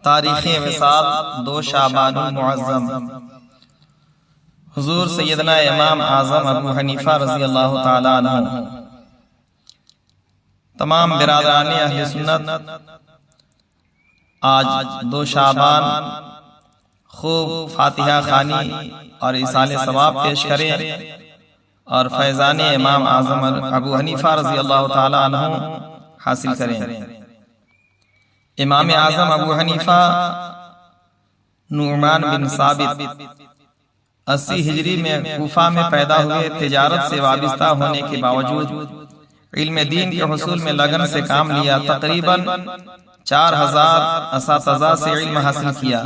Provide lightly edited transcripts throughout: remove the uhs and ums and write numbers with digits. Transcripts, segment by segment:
تاریخ وصال 2 شعبان المعظم۔ حضور سیدنا امام اعظم ابو حنیفہ رضی اللہ تعالیٰ عنہ۔ تمام برادران اہل سنت آج 2 شعبان خوب فاتحہ خوانی اور ایصال ثواب پیش کریں اور فیضان امام اعظم ابو حنیفہ رضی اللہ تعالیٰ عنہ حاصل کریں۔ امام اعظم ابو حنیفہ نعمان بن ثابت 80 ہجری میں کوفہ میں پیدا ہوئے۔ تجارت سے وابستہ ہونے کے باوجود علم دین کے حصول میں لگن سے کام لیا۔ تقریباً 4000 اساتذہ سے علم حاصل کیا۔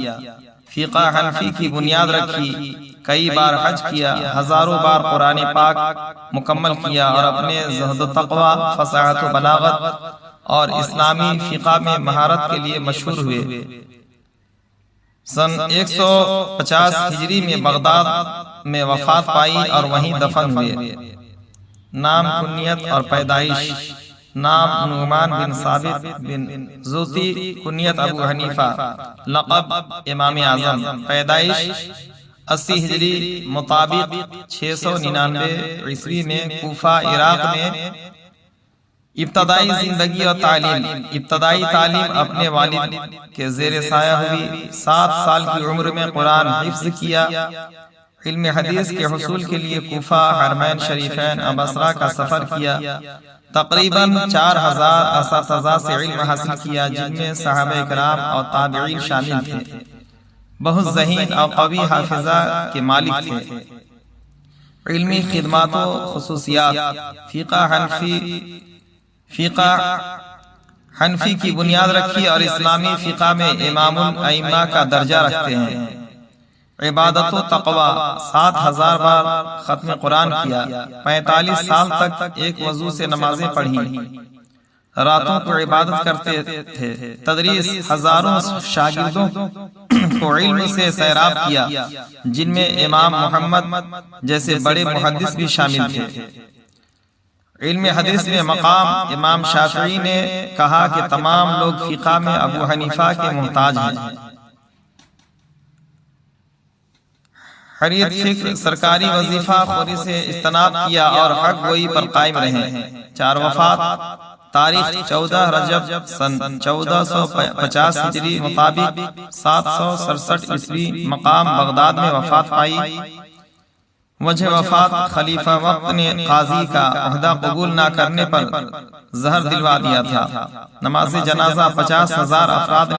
فقہ حنفی کی بنیاد رکھی، کئی بار حج کیا، ہزاروں بار قرآن پاک مکمل کیا اور اپنے زہد و تقوی، فصاحت و بلاغت اور اسلامی فقہ میں مہارت کے لیے مشہور ہوئے۔ سن 150 ہجری میں بغداد میں وفات پائی اور وہیں دفن ہوئے۔ نام، کنیت اور پیدائش: نام نعمان بن ثابت بن زوتی، کنیت ابو حنیفہ، لقب امام اعظم، پیدائش 80 ہجری مطابق 699 عیسوی میں کوفہ عراق میں۔ ابتدائی زندگی اور تعلیم: ابتدائی تعلیم اپنے والد کے زیر سایہ ہوئی۔ 7 سال کی عمر میں قرآن حفظ کیا۔ علم حدیث کے حصول کے لیے کوفہ، حرمین شریفین اور بصرہ کا سفر کیا۔ تقریباً 4000 اساتذہ سے علم حاصل کیا، جن میں صحابہ کرام اور تابعین شامل تھے۔ بہت ذہین اور قوی حافظہ کے مالک تھے۔ علمی خدمات و خصوصیات: فقہ حنفی کی بنیاد رکھی اور اسلامی فقہ میں امام الائمہ کا درجہ رکھتے ہیں۔ عبادت و تقوی: 7000 بار ختم قرآن کیا۔ 45 سال تک ایک وضو سے نمازیں پڑھی۔ راتوں کو عبادت کرتے تھے۔ تدریس: ہزاروں شاگردوں کو علم سے سیراب کیا، جن میں امام محمد جیسے بڑے محدث بھی شامل تھے۔ علم حدیث میں مقام: امام شافعی نے کہا کہ تمام لوگ فقہ میں ابو حنیفہ کے محتاج ہیں۔ حریت فکر: سرکاری وظیفہ خوری سے اجتناب کیا اور حق گوئی پر قائم رہے۔ 4 وفات: تاریخ 14 رجب سن 1450 ہجری مطابق 767 عیسوی، مقام بغداد میں وفات پائی۔ وجہ وفات: خلیفہ وقت نے قاضی کا عہدہ قبول نہ کرنے پر زہر دلوا دیا تھا۔ نماز جنازہ 50,000 افراد